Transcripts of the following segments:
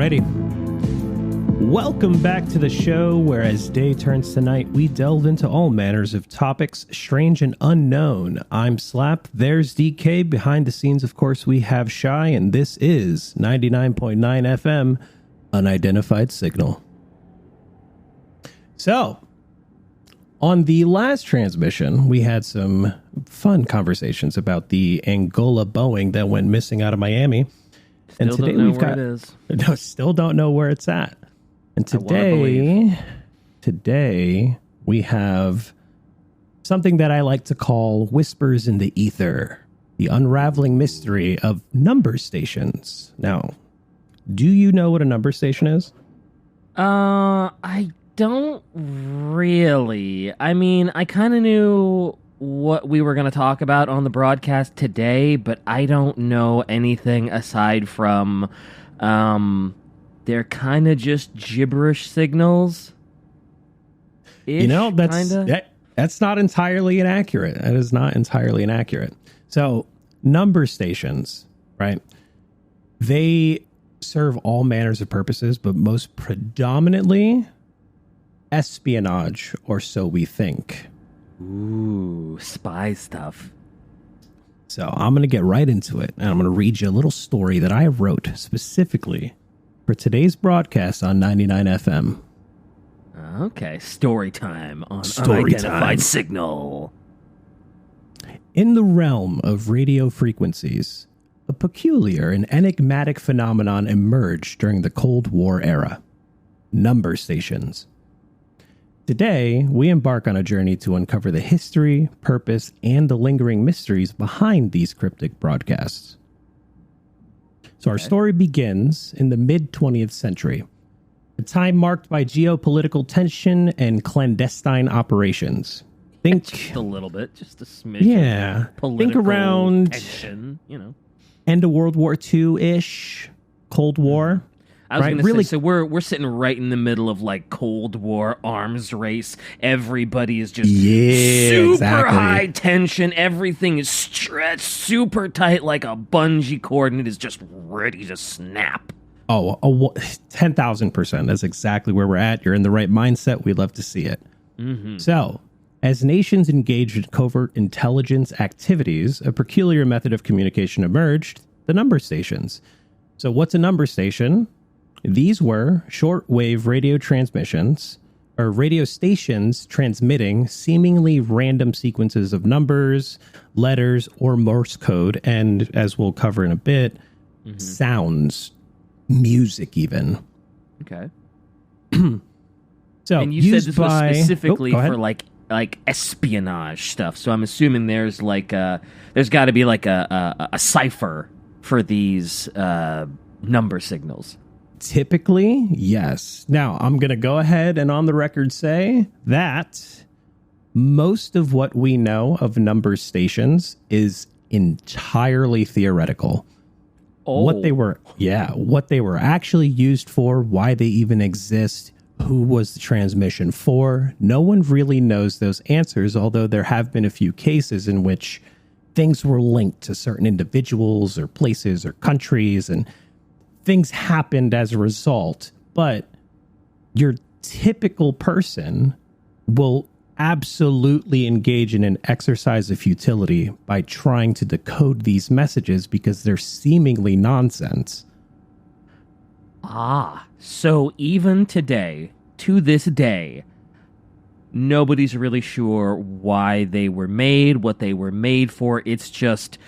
Alrighty. Welcome back to the show where as day turns to night, we delve into all manners of topics strange and unknown. I'm Slap, there's DK. Behind the scenes, of course, we have Shy, and this is 99.9 FM, Unidentified Signal. So, on the last transmission, we had some fun conversations about the Angola Boeing that went missing out of Miami. And today we've got, no, still don't know where it's at. And today we have something that I like to call whispers in the ether, the unraveling mystery of number stations. Now, do you know what a number station is? I don't really. I mean, I kind of knew what we were going to talk about on the broadcast today, but I don't know anything aside from they're kind of just gibberish signals. You know, that's not entirely inaccurate. That is not entirely inaccurate. So, number stations, right? They serve all manners of purposes, but most predominantly espionage, or so we think. Ooh, spy stuff. So I'm going to get right into it, and I'm going to read you a little story that I wrote specifically for today's broadcast on 99 FM. Okay, story time on Unidentified Signal. In the realm of radio frequencies, a peculiar and enigmatic phenomenon emerged during the Cold War era: number stations. Today, we embark on a journey to uncover the history, purpose, and the lingering mysteries behind these cryptic broadcasts. So our story begins in the mid-20th century, a time marked by geopolitical tension and clandestine operations. Think just a little bit, just a smidge. Yeah, think around tension, you know, end of World War II-ish, Cold War. I was going to say, so we're sitting right in the middle of like Cold War arms race. Everybody is just super high tension. Everything is stretched super tight like a bungee cord, and it is just ready to snap. Oh, 10,000%. That's exactly where we're at. You're in the right mindset. We'd love to see it. Mm-hmm. So, as nations engaged in covert intelligence activities, a peculiar method of communication emerged: the number stations. So what's a number station? These were shortwave radio transmissions, or radio stations transmitting seemingly random sequences of numbers, letters, or Morse code, and, as we'll cover in a bit, sounds, music even. Okay. So, and you said this was specifically for like espionage stuff. So I'm assuming there's got to be like a cipher for these number signals. Typically, yes. Now, I'm going to go ahead and on the record say that most of what we know of number stations is entirely theoretical. Oh. What they were actually used for, why they even exist, who was the transmission for, no one really knows those answers, although there have been a few cases in which things were linked to certain individuals or places or countries, and things happened as a result. But your typical person will absolutely engage in an exercise of futility by trying to decode these messages because they're seemingly nonsense. Ah, so even today, to this day, nobody's really sure why they were made, what they were made for. It's just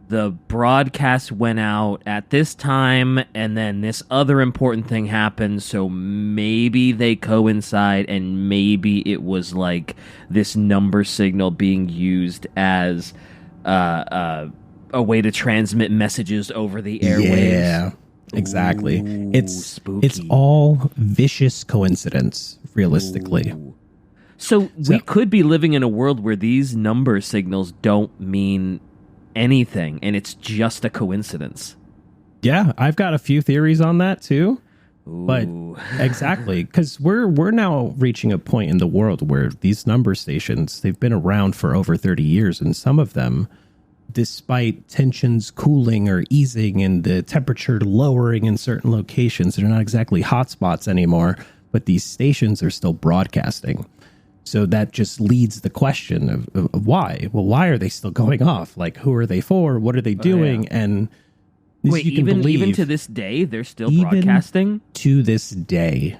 the broadcast went out at this time, and then this other important thing happened, so maybe they coincide, and maybe it was like this number signal being used as a way to transmit messages over the airwaves. Yeah, exactly. Ooh, it's spooky. It's all vicious coincidence, realistically. Ooh. So we could be living in a world where these number signals don't mean anything, and it's just a coincidence. Yeah, I've got a few theories on that too. Ooh. But exactly, because we're now reaching a point in the world where these number stations, they've been around for over 30 years, and some of them despite tensions cooling or easing and the temperature lowering in certain locations, they're not exactly hotspots anymore, but these stations are still broadcasting. So that just leads the question of why. Well, why are they still going off? Like, who are they for? What are they doing? And wait, even to this day, they're still broadcasting? To this day.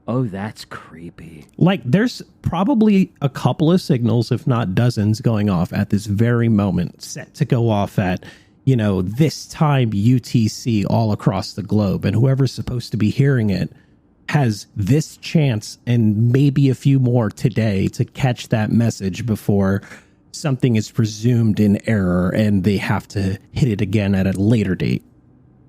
Oh, that's creepy. Like, there's probably a couple of signals, if not dozens, going off at this very moment, set to go off at, this time UTC all across the globe. And whoever's supposed to be hearing it has this chance and maybe a few more today to catch that message before something is presumed in error and they have to hit it again at a later date.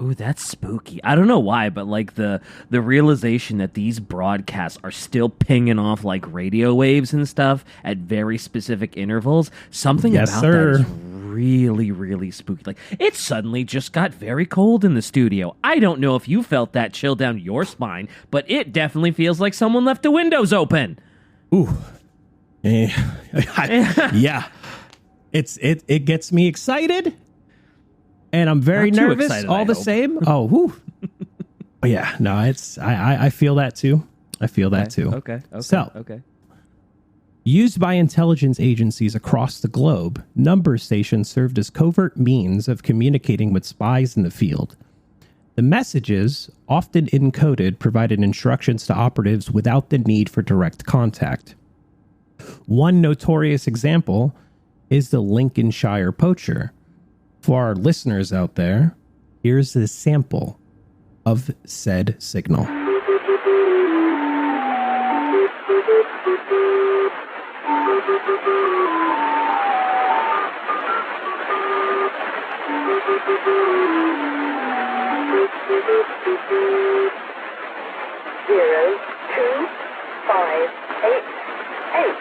Ooh, that's spooky. I don't know why, but like the realization that these broadcasts are still pinging off like radio waves and stuff at very specific intervals, something about that is really, really spooky. Like, it suddenly just got very cold in the studio. I don't know if you felt that chill down your spine, but it definitely feels like someone left the windows open. Ooh. Yeah. It gets me excited. And I'm very nervous excited, all the same. Oh, whew. Yeah, no, I feel that too. I feel that too. Okay. So, used by intelligence agencies across the globe, number stations served as covert means of communicating with spies in the field. The messages, often encoded, provided instructions to operatives without the need for direct contact. One notorious example is the Lincolnshire poacher. For our listeners out there, here's a sample of said signal. 0, 2, 5, 8, 8.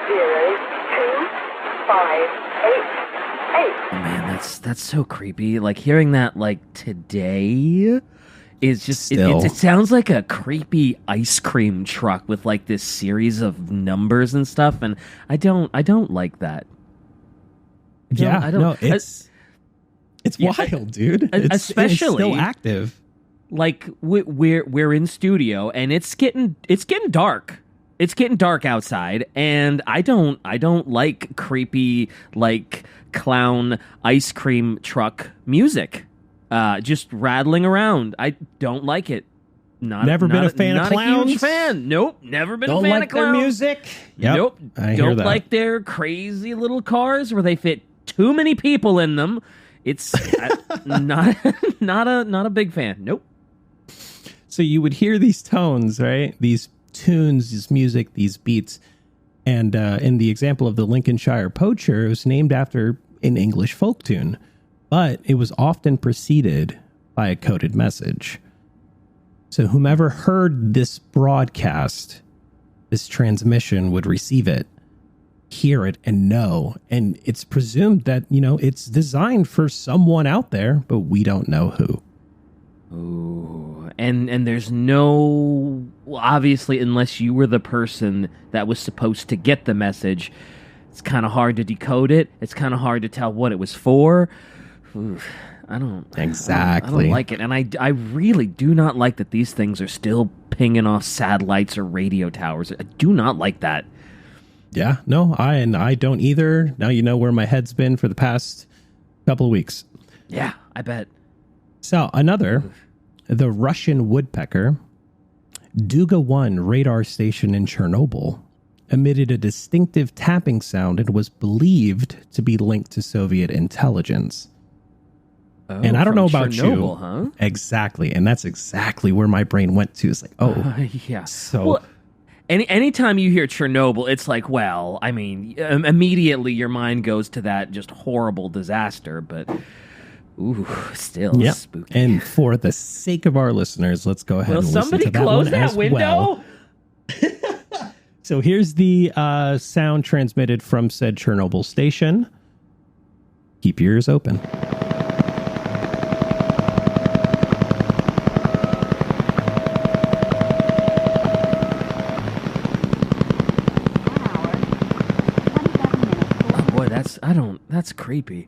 0, 2, 5, 8. Man, that's so creepy. Like, hearing that like today is just it sounds like a creepy ice cream truck with like this series of numbers and stuff, and I don't like that. I don't. No, it's wild, dude. Especially it's still active. Like, we're in studio and it's getting dark. It's getting dark outside, and I don't like creepy, like, clown ice cream truck music. Just rattling around. I don't like it. Never been a fan of clowns? Not a huge fan. Nope, never been a fan of clowns. Don't like their music? Yep. Nope. Don't like their crazy little cars where they fit too many people in them. It's not a big fan. Nope. So you would hear these tones, right? These tunes, this music, these beats. And in the example of the Lincolnshire poacher, it was named after an English folk tune, but it was often preceded by a coded message. So whomever heard this broadcast, this transmission, would receive it, hear it, and know. And it's presumed that, it's designed for someone out there, but we don't know who. Ooh, and there's no, obviously, unless you were the person that was supposed to get the message, it's kind of hard to decode it. It's kind of hard to tell what it was for. Ooh, I don't like it, and I really do not like that these things are still pinging off satellites or radio towers. I do not like that. Yeah, no, I don't either. Now you know where my head's been for the past couple of weeks. Yeah, I bet. So the Russian woodpecker, Duga 1 radar station in Chernobyl, emitted a distinctive tapping sound and was believed to be linked to Soviet intelligence. Oh, and I don't know about Chernobyl, you. Huh? Exactly. And that's exactly where my brain went to. It's like, yeah. So well, anytime you hear Chernobyl, it's like, well, I mean, immediately your mind goes to that just horrible disaster, but ooh, still spooky. And for the sake of our listeners, let's go ahead and listen to that one as well. So here's the sound transmitted from said Chernobyl station. Keep your ears open. That's creepy.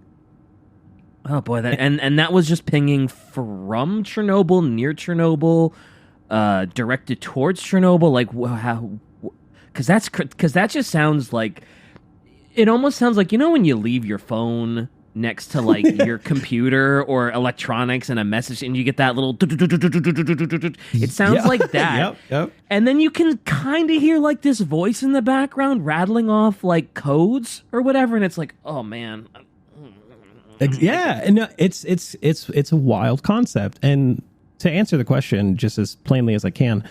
Oh boy, and that was just pinging from Chernobyl, near Chernobyl, directed towards Chernobyl. Like how? Because that just sounds like, it almost sounds like, when you leave your phone next to like your computer or electronics and a message, and you get that little. It sounds like that. Yep. And then you can kind of hear like this voice in the background rattling off like codes or whatever, and it's like, oh man. Yeah, and it's a wild concept. And to answer the question just as plainly as I can,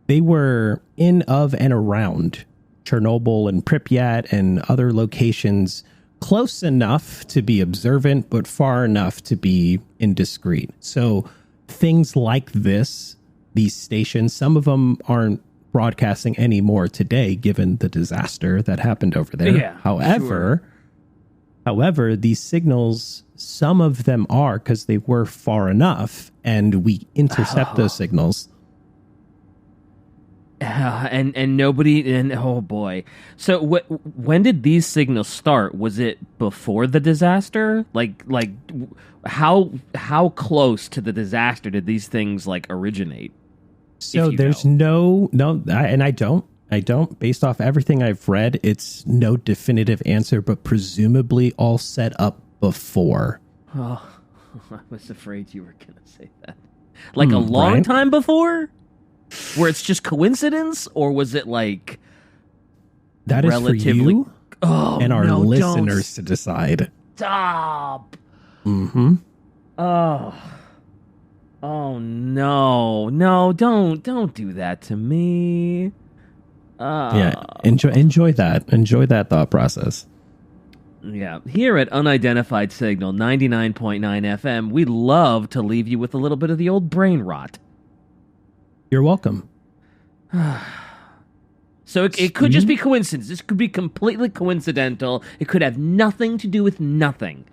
they were in, of, and around Chernobyl and Pripyat and other locations, close enough to be observant, but far enough to be indiscreet. So things like this, these stations, some of them aren't broadcasting anymore today, given the disaster that happened over there. Yeah, However, these signals, some of them are, because they were far enough, and we intercept those signals. And nobody, and oh boy. So when did these signals start? Was it before the disaster? Like how close to the disaster did these things like originate? So there's no, and I don't. Based off everything I've read, it's no definitive answer, but presumably all set up before. Oh, I was afraid you were going to say that. Like a long time before? Where it's just coincidence? Or was it like that is relatively for you and our listeners to decide. Stop. Mm-hmm. Oh no, don't do that to me. Yeah, enjoy that thought process. Yeah, here at Unidentified Signal 99.9 FM, we love to leave you with a little bit of the old brain rot. You're welcome. So it could just be coincidence. This could be completely coincidental. It could have nothing to do with nothing.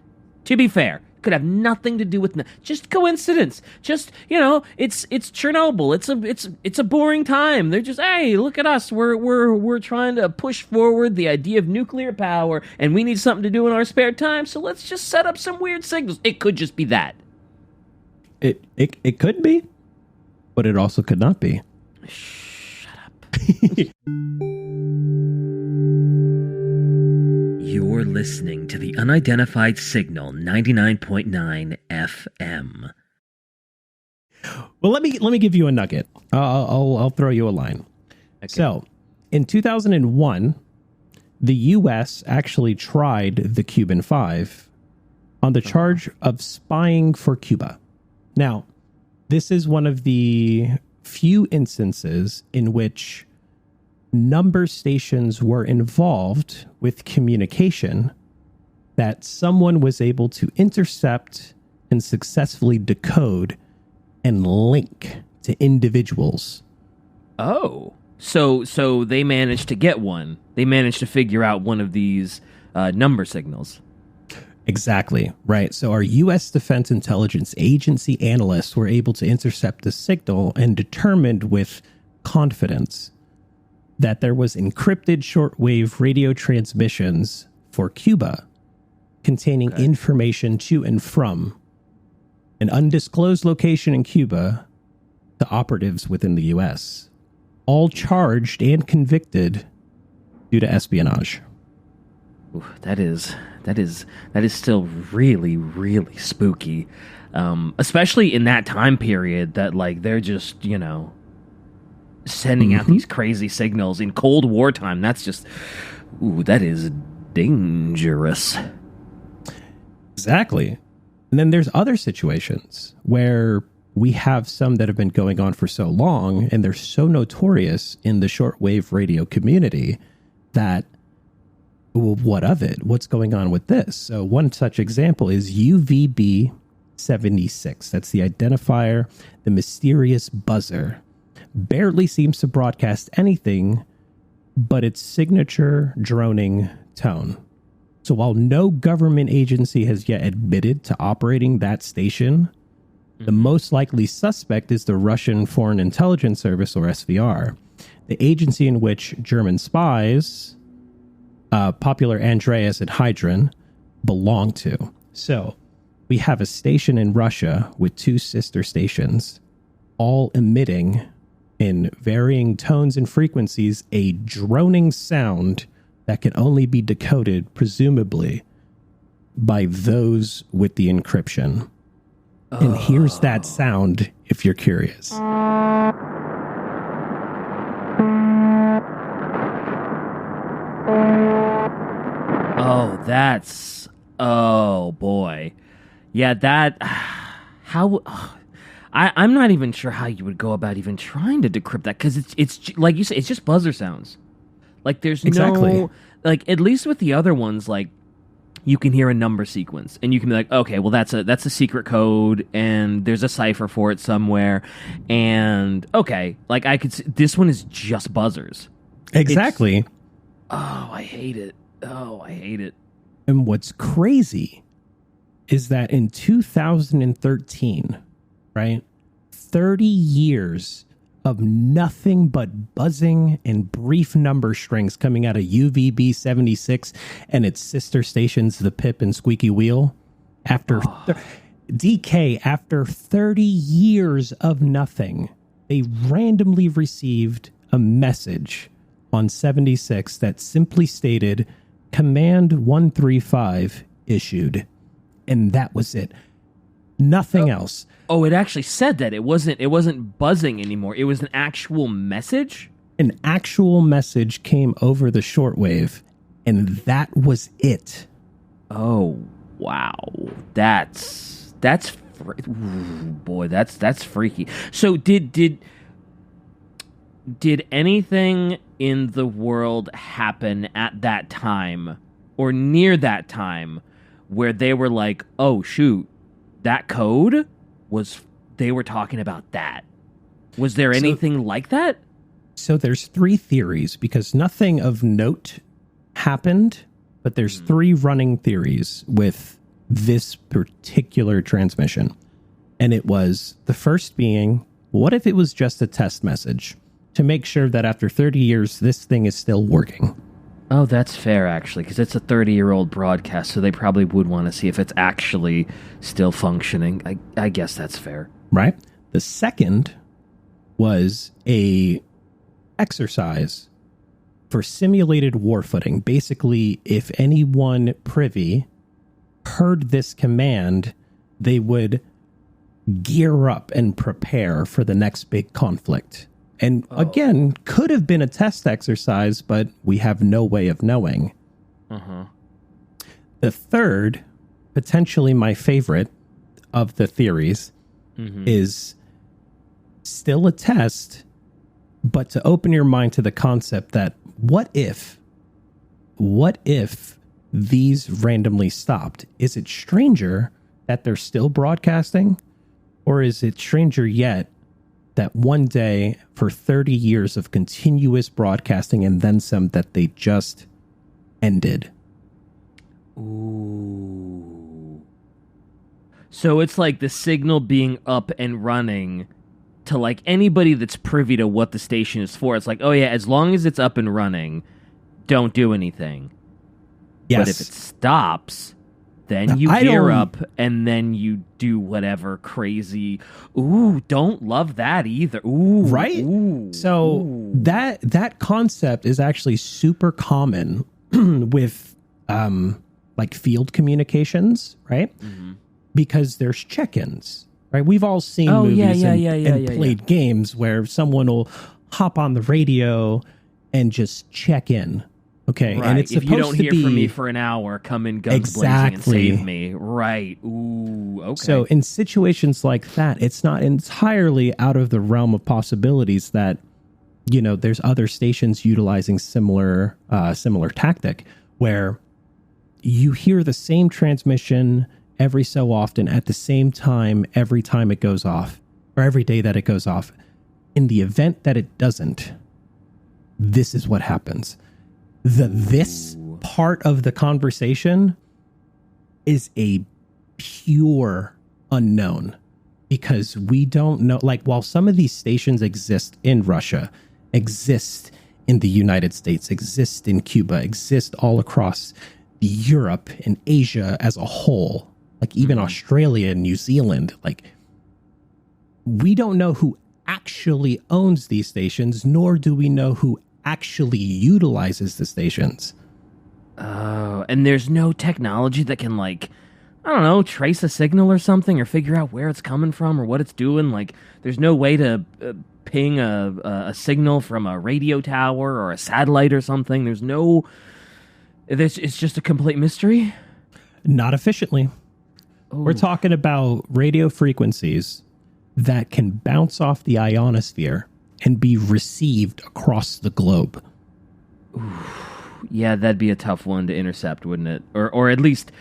To be fair, it could have nothing to do with just coincidence. Just, it's Chernobyl. It's a boring time. They're just, hey, look at us. We're trying to push forward the idea of nuclear power, and we need something to do in our spare time. So let's just set up some weird signals. It could just be that. It could be, but it also could not be. Shut up. You're listening to the Unidentified Signal 99.9 FM. Well, let me give you a nugget. I'll throw you a line. Okay. So, in 2001, the U.S. actually tried the Cuban Five on the charge of spying for Cuba. Now, this is one of the few instances in which number stations were involved with communication that someone was able to intercept and successfully decode and link to individuals. Oh, so they managed to get one. They managed to figure out one of these number signals. Exactly, right. So our U.S. Defense Intelligence Agency analysts were able to intercept the signal and determined with confidence that there was encrypted shortwave radio transmissions for Cuba containing information to and from an undisclosed location in Cuba to operatives within the U.S., all charged and convicted due to espionage. Ooh, that is still really, really spooky, especially in that time period that like they're just sending out these crazy signals in Cold War time. That's just, that is dangerous. Exactly. And then there's other situations where we have some that have been going on for so long, and they're so notorious in the shortwave radio community that, well, what of it? What's going on with this? So one such example is UVB 76. That's the identifier, the mysterious buzzer. Barely seems to broadcast anything but its signature droning tone. So while no government agency has yet admitted to operating that station, the most likely suspect is the Russian Foreign Intelligence Service, or SVR, the agency in which German spies, popular Andreas and Hydron, belong to. So we have a station in Russia with two sister stations, all emitting in varying tones and frequencies a droning sound that can only be decoded, presumably, by those with the encryption. And here's that sound if you're curious. Oh boy. Yeah, that, how, I'm not even sure how you would go about even trying to decrypt that, because it's like you say, it's just buzzer sounds. Like there's no, like at least with the other ones, like you can hear a number sequence and you can be like, okay, well that's a secret code and there's a cipher for it somewhere, and okay, like I could this one is just buzzers. Exactly. I hate it. And what's crazy is that in 2013, right, 30 years of nothing but buzzing and brief number strings coming out of UVB 76 and its sister stations, the Pip and Squeaky Wheel, after DK, after 30 years of nothing, they randomly received a message on 76 that simply stated, Command 135 issued. And that was it. Nothing else. Oh, it actually said that. It wasn't buzzing anymore. It was an actual message? An actual message came over the shortwave, and that was it. Oh, wow. That's freaky. So did anything in the world happen at that time or near that time where they were like, oh shoot, that code was, they were talking about that? Was there anything like that? So there's three theories, because nothing of note happened, but there's three running theories with this particular transmission. And it was, the first being, what if it was just a test message to make sure that after 30 years, this thing is still working? Oh, that's fair, actually, because it's a 30-year-old broadcast, so they probably would want to see if it's actually still functioning. I guess that's fair. Right? The second was a exercise for simulated war footing. Basically, if anyone privy heard this command, they would gear up and prepare for the next big conflict. And again, could have been a test exercise, but we have no way of knowing. The third, potentially my favorite of the theories, is still a test, but to open your mind to the concept that what if these randomly stopped? Is it stranger that they're still broadcasting? Or is it stranger yet that one day, for 30 years of continuous broadcasting and then some, that they just ended? Ooh. So it's like the signal being up and running to like anybody that's privy to what the station is for. It's like, oh yeah, as long as it's up and running, don't do anything. Yes. But if it stops, then you gear up and then you do whatever crazy. Ooh, don't love that either. Ooh, right? Ooh, so ooh. that concept is actually super common with like field communications, right? Because there's check-ins, right? We've all seen movies and played games where someone will hop on the radio and just check in. Okay, right. And it's if supposed you don't to hear be from me for an hour, come in guns blazing and save me. Right. Ooh, okay. So in situations like that, it's not entirely out of the realm of possibilities that, you know, there's other stations utilizing similar tactic where you hear the same transmission every so often at the same time every time it goes off, or every day that it goes off. In the event that it doesn't, this is what happens. This part of the conversation is a pure unknown, because we don't know, like, while some of these stations exist in Russia, exist in the United States, exist in Cuba, exist all across Europe and Asia as a whole, like even Australia and New Zealand. Like, we don't know who actually owns these stations, nor do we know who actually utilizes the stations. Oh, and there's no technology that can, like, I don't know, trace a signal or something, or figure out where it's coming from or what it's doing. Like, there's no way to ping a signal from a radio tower or a satellite or something. It's just a complete mystery? Not efficiently. Ooh. We're talking about radio frequencies that can bounce off the ionosphere and be received across the globe. Ooh. Yeah, that'd be a tough one to intercept, wouldn't it? Or at least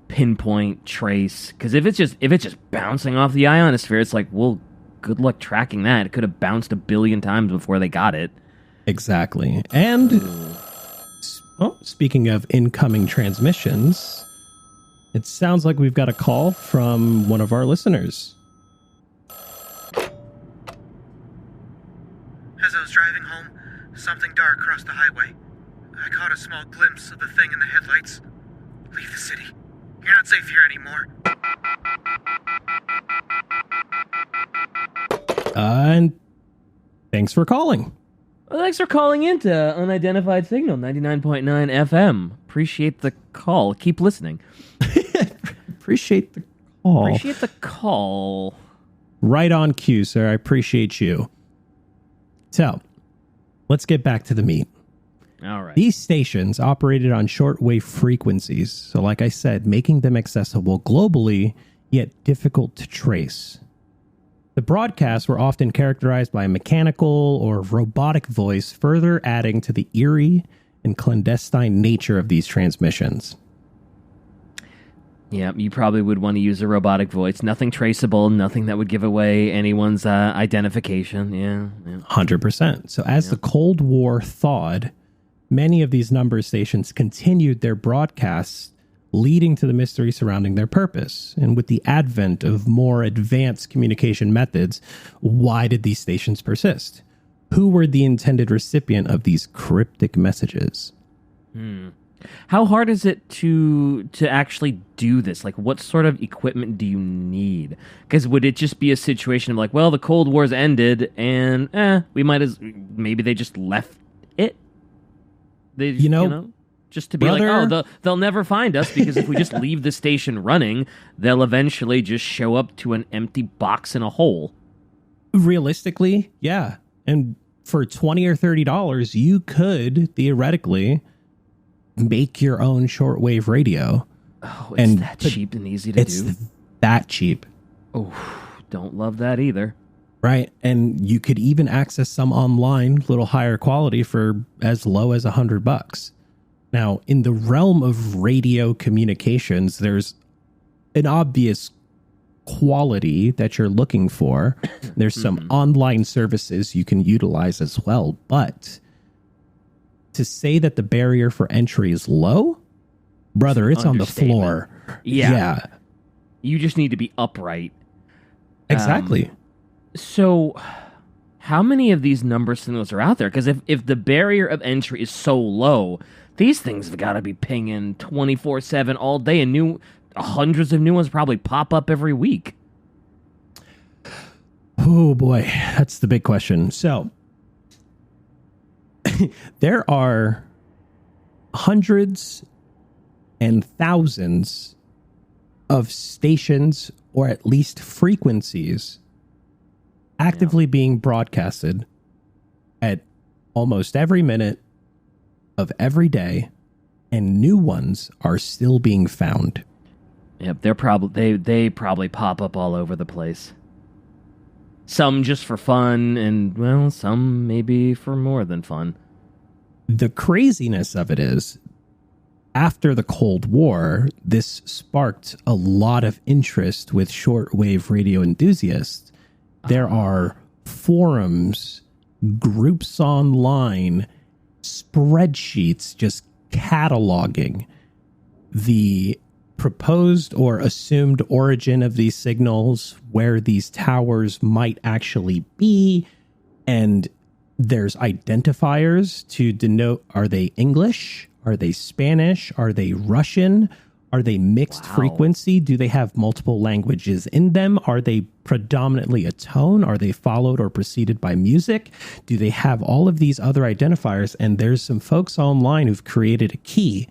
pinpoint, trace. Because if it's just bouncing off the ionosphere, it's like, well, good luck tracking that. It could have bounced 1 billion times before they got it. Exactly. And speaking of incoming transmissions, it sounds like we've got a call from one of our listeners. As I was driving home, something dark crossed the highway. I caught a small glimpse of the thing in the headlights. Leave the city. You're not safe here anymore. And thanks for calling. Well, thanks for calling into Unidentified Signal 99.9 FM. Appreciate the call. Keep listening. Appreciate the call. Appreciate the call. Right on cue, sir. I appreciate you. So, let's get back to the meat. All right. These stations operated on shortwave frequencies, so like I said, making them accessible globally, yet difficult to trace. The broadcasts were often characterized by a mechanical or robotic voice, further adding to the eerie and clandestine nature of these transmissions. Yeah, you probably would want to use a robotic voice. Nothing traceable, nothing that would give away anyone's identification. Yeah. 100%. So as the Cold War thawed, many of these number stations continued their broadcasts, leading to the mystery surrounding their purpose. And with the advent of more advanced communication methods, why did these stations persist? Who were the intended recipient of these cryptic messages? How hard is it to actually do this? Like, what sort of equipment do you need? Because would it just be a situation of like, well, the Cold War's ended, and maybe they just left it? They, just to be brother, like, they'll never find us, because if we just leave the station running, they'll eventually just show up to an empty box in a hole. Realistically, yeah. And for $20 or $30, you could theoretically make your own shortwave radio. Oh, it's that cheap and easy to do? It's that cheap. Oh, don't love that either. Right. And you could even access some online, little higher quality for as low as $100. Now, in the realm of radio communications, there's an obvious quality that you're looking for. There's some online services you can utilize as well. But to say that the barrier for entry is low, brother, it's on the floor. Yeah. You just need to be upright. Exactly. So how many of these number signals are out there? Because if the barrier of entry is so low, these things have got to be pinging 24/7 all day, and hundreds of new ones probably pop up every week. Oh boy, that's the big question. So there are hundreds and thousands of stations, or at least frequencies, actively being broadcasted at almost every minute of every day, and new ones are still being found. Yep, they probably pop up all over the place. Some just for fun, and well, some maybe for more than fun. The craziness of it is, after the Cold War, this sparked a lot of interest with shortwave radio enthusiasts. There are forums, groups online, spreadsheets just cataloging the proposed or assumed origin of these signals, where these towers might actually be, and There's identifiers to denote, are they English? Are they Spanish? Are they Russian? Are they mixed frequency? Do they have multiple languages in them? Are they predominantly a tone? Are they followed or preceded by music? Do they have all of these other identifiers? And there's some folks online who've created a key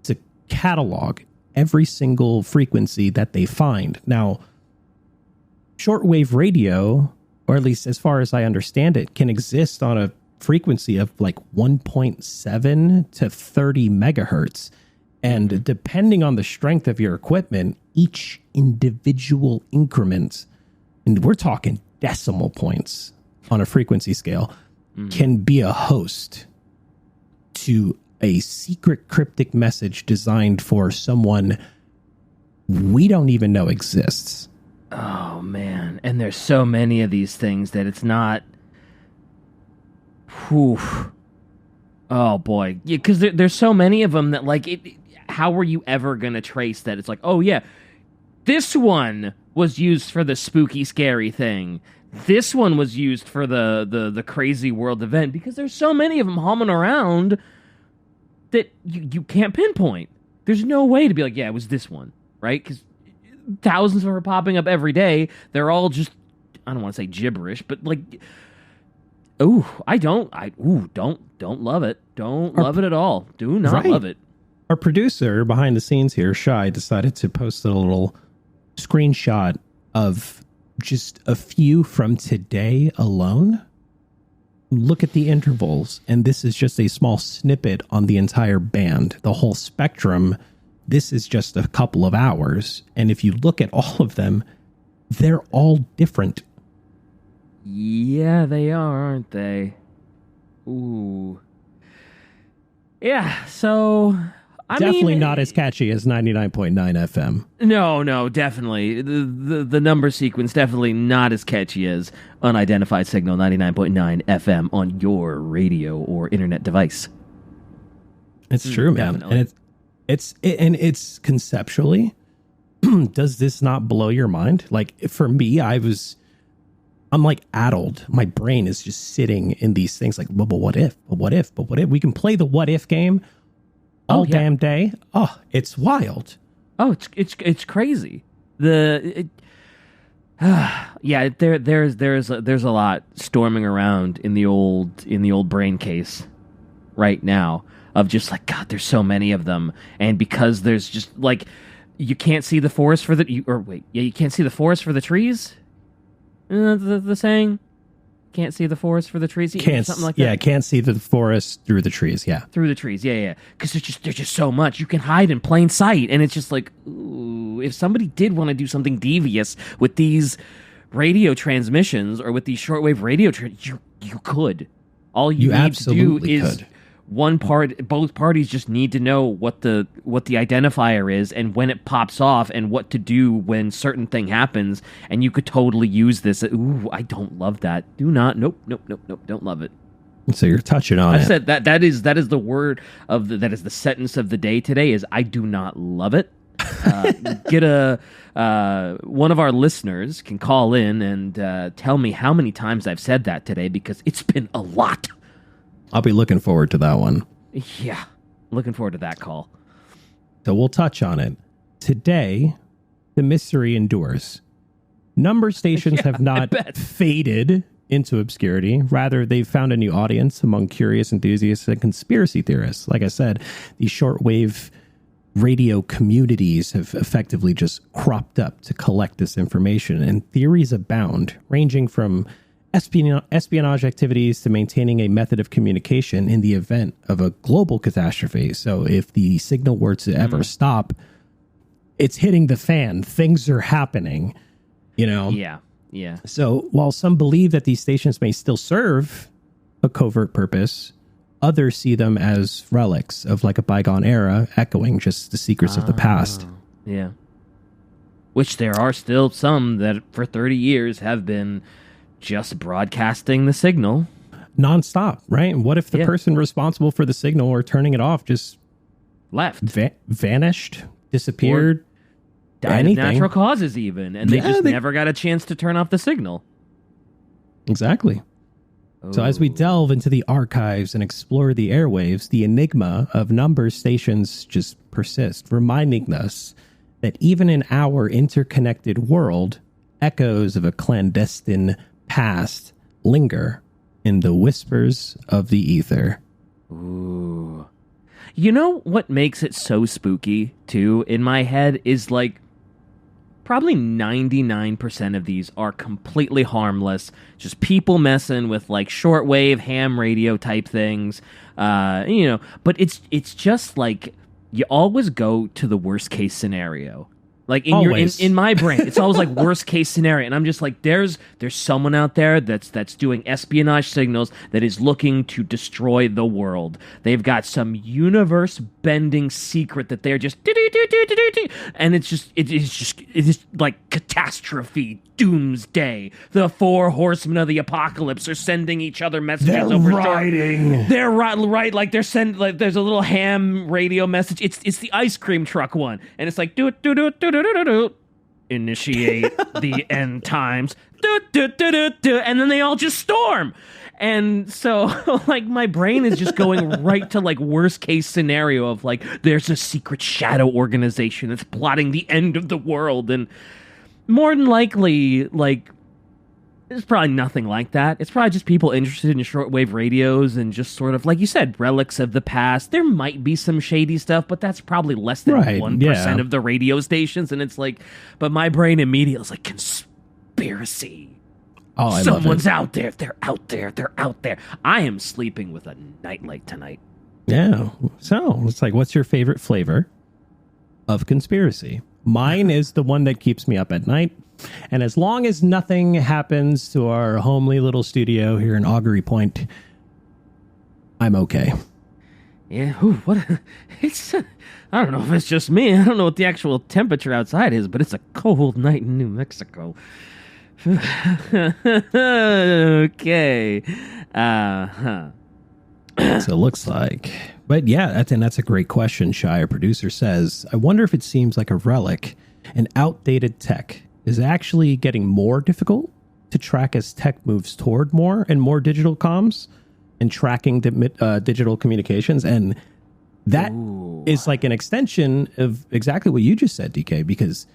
to catalog every single frequency that they find. Now, shortwave radio, or at least as far as I understand it, can exist on a frequency of like 1.7 to 30 megahertz. And depending on the strength of your equipment, each individual increment, and we're talking decimal points on a frequency scale, can be a host to a secret cryptic message designed for someone we don't even know exists. Oh, man. And there's so many of these things that it's not... Whew. Oh, boy. Yeah, because there's so many of them that, like, how were you ever going to trace that? It's like, oh, yeah, this one was used for the spooky, scary thing. This one was used for the crazy world event, because there's so many of them humming around that you can't pinpoint. There's no way to be like, yeah, it was this one, right? Because thousands of them are popping up every day. They're all just, I don't want to say gibberish, but like, don't love it. Don't love it at all. Do not love it. Our producer behind the scenes here, Shai, decided to post a little screenshot of just a few from today alone. Look at the intervals, and this is just a small snippet on the entire band. The whole spectrum, this is just a couple of hours. And if you look at all of them, they're all different. Yeah, they are, aren't they? Ooh. Yeah, so... Definitely not as catchy as 99.9 FM. No, definitely. The number sequence definitely not as catchy as unidentified signal 99.9 FM on your radio or internet device. It's true, man. Definitely. And it's conceptually, does this not blow your mind? Like, for me, I'm like addled. My brain is just sitting in these things like, well, but what if? But what if? But what if? We can play the what if game all damn day. Oh, it's wild. Oh, it's crazy. There's a lot storming around in the old brain case right now of just like, God, there's so many of them, and because there's just like, you can't see the forest for you can't see the forest for the trees. The saying. Can't see the forest for the trees. Something like that. Yeah, can't see the forest through the trees. Yeah, through the trees. Yeah. Because there's just so much you can hide in plain sight, and it's just like, ooh, if somebody did want to do something devious with these radio transmissions or with these shortwave radio, you could. All you need to do is both parties just need to know what the identifier is and when it pops off and what to do when certain thing happens, and you could totally use this. Ooh, I don't love that. Do not. Nope. Don't love it. So you're touching on I said that is the word that is the sentence of the day today is I do not love it. Get one of our listeners can call in and tell me how many times I've said that today, because it's been a lot. I'll be looking forward to that one. Yeah, looking forward to that call. So we'll touch on it. Today, the mystery endures. Number stations have not faded into obscurity. Rather, they've found a new audience among curious enthusiasts and conspiracy theorists. Like I said, these shortwave radio communities have effectively just cropped up to collect this information, and theories abound, ranging from espionage activities to maintaining a method of communication in the event of a global catastrophe. So if the signal were to ever stop, it's hitting the fan. Things are happening, you know? Yeah. So while some believe that these stations may still serve a covert purpose, others see them as relics of like a bygone era, echoing just the secrets of the past. Yeah. Which there are still some that for 30 years have been just broadcasting the signal nonstop, right? And what if the person responsible for the signal or turning it off just left, vanished, disappeared, died of natural causes even, and they never got a chance to turn off the signal? Exactly. So as we delve into the archives and explore the airwaves, the enigma of number stations just persists, reminding us that even in our interconnected world, echoes of a clandestine past linger in the whispers of the ether. Ooh. You know what makes it so spooky, too, in my head, is like, probably 99% of these are completely harmless, just people messing with like shortwave, ham radio type things, but it's just like, you always go to the worst case scenario. Like in my brain, it's always like worst case scenario, and I'm just like, there's someone out there that's doing espionage signals that is looking to destroy the world. They've got some universe bending secret that they're just and it is like catastrophe, doomsday. The 4 horsemen of the apocalypse are sending each other messages. They're right, like they're sending, like there's a little ham radio message. It's the ice cream truck one, and it's like do initiate the end times, and then they all just storm. And so, like, my brain is just going right to, like, worst case scenario of, like, there's a secret shadow organization that's plotting the end of the world. And more than likely, like, there's probably nothing like that. It's probably just people interested in shortwave radios and just sort of, like you said, relics of the past. There might be some shady stuff, but that's probably less than 1% of the radio stations. And it's like, but my brain immediately is like, conspiracy. Oh, someone's out there. They're out there. They're out there. I am sleeping with a nightlight tonight. Yeah. So it's like, what's your favorite flavor of conspiracy? Mine is the one that keeps me up at night. And as long as nothing happens to our homely little studio here in Augury Point, I'm okay. Yeah. It's. I don't know if it's just me. I don't know what the actual temperature outside is, but it's a cold night in New Mexico. Okay. So it looks like. But yeah, that's a great question, Shire. Producer says, I wonder if it seems like a relic, an outdated tech, is actually getting more difficult to track as tech moves toward more and more digital comms and tracking digital communications. And that is like an extension of exactly what you just said, DK, because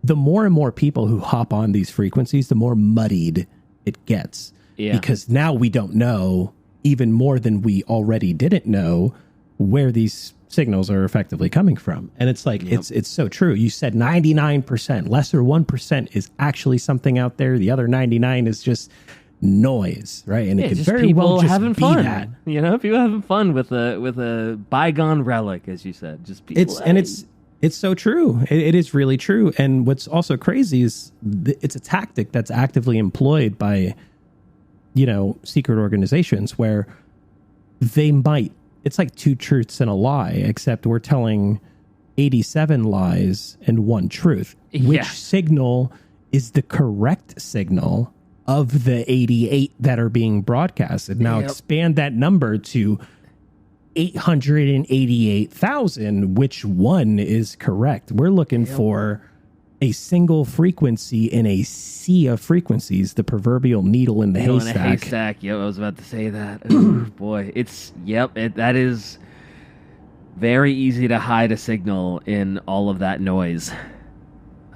the more and more people who hop on these frequencies, the more muddied it gets. Yeah. Because now we don't know, even more than we already didn't know, where these signals are effectively coming from. And it's like, it's so true. You said 99%, lesser 1% is actually something out there. The other 99 is just noise, right? And it could very well just having be fun. that. You know, people having fun with a bygone relic, as you said. Just people. It's so true. It is really true. And what's also crazy is it's a tactic that's actively employed by, secret organizations where they might, it's like 2 truths and a lie, except we're telling 87 lies and 1 truth. Which signal is the correct signal of the 88 that are being broadcasted? Now expand that number to 888,000, which one is correct? We're looking for a single frequency in a sea of frequencies, the proverbial needle in the haystack. Yep, I was about to say that. Ooh, boy, that is very easy to hide a signal in all of that noise.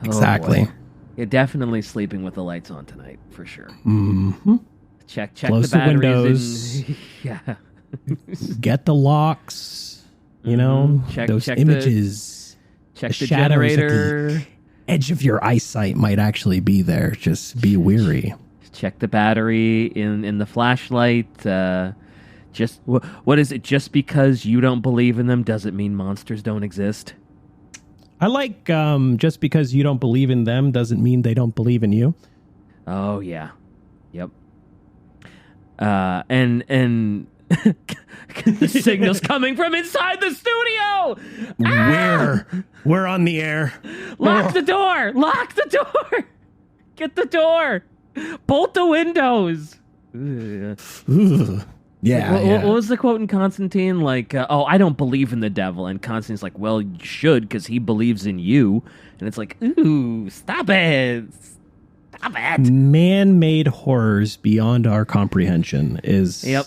Exactly. You're definitely sleeping with the lights on tonight, for sure. Mm-hmm. Check Close the batteries. Windows. Yeah. Get the locks, check images. Check the generator. At the edge of your eyesight might actually be there. Just be weary. Check the battery in the flashlight. What is it? Just because you don't believe in them doesn't mean monsters don't exist. I like just because you don't believe in them doesn't mean they don't believe in you. Oh yeah. Yep. And the signal's coming from inside the studio. We're on the air. Lock the door. Lock the door. Get the door. Bolt the windows. Yeah. What was the quote in Constantine? Like, I don't believe in the devil. And Constantine's like, well, you should, because he believes in you. And it's like, ooh, stop it. Stop it. Man-made horrors beyond our comprehension is... Yep.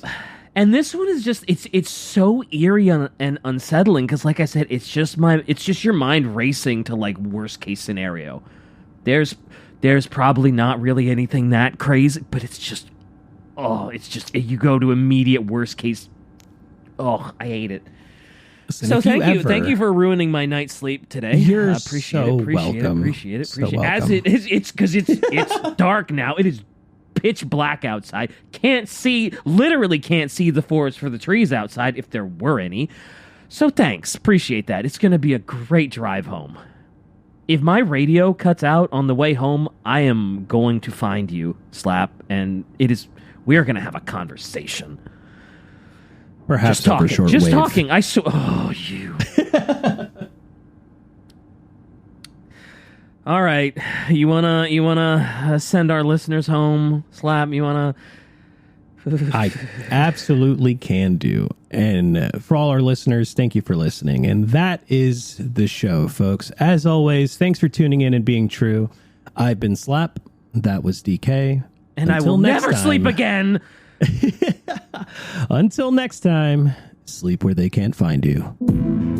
And this one is just it's so eerie and unsettling because, like I said, it's just your mind racing to like worst case scenario. There's probably not really anything that crazy, but it's just you go to immediate worst case. Oh, I hate it. Listen, so thank you for ruining my night's sleep today. You're appreciate welcome. Appreciate it. So welcome. As it is, it's because it's dark now. It is pitch black outside. Literally can't see the forest for the trees outside if there were any. So thanks. Appreciate that. It's going to be a great drive home. If my radio cuts out on the way home, I am going to find you, Slap, and we are going to have a conversation. Perhaps just talking. shortwave. Just talking. Oh, you. All right, you wanna send our listeners home, Slap? You wanna? I absolutely can do. And for all our listeners, thank you for listening. And that is the show, folks. As always, thanks for tuning in and being true. I've been Slap. That was DK. And I will never sleep again. Until next time, sleep where they can't find you.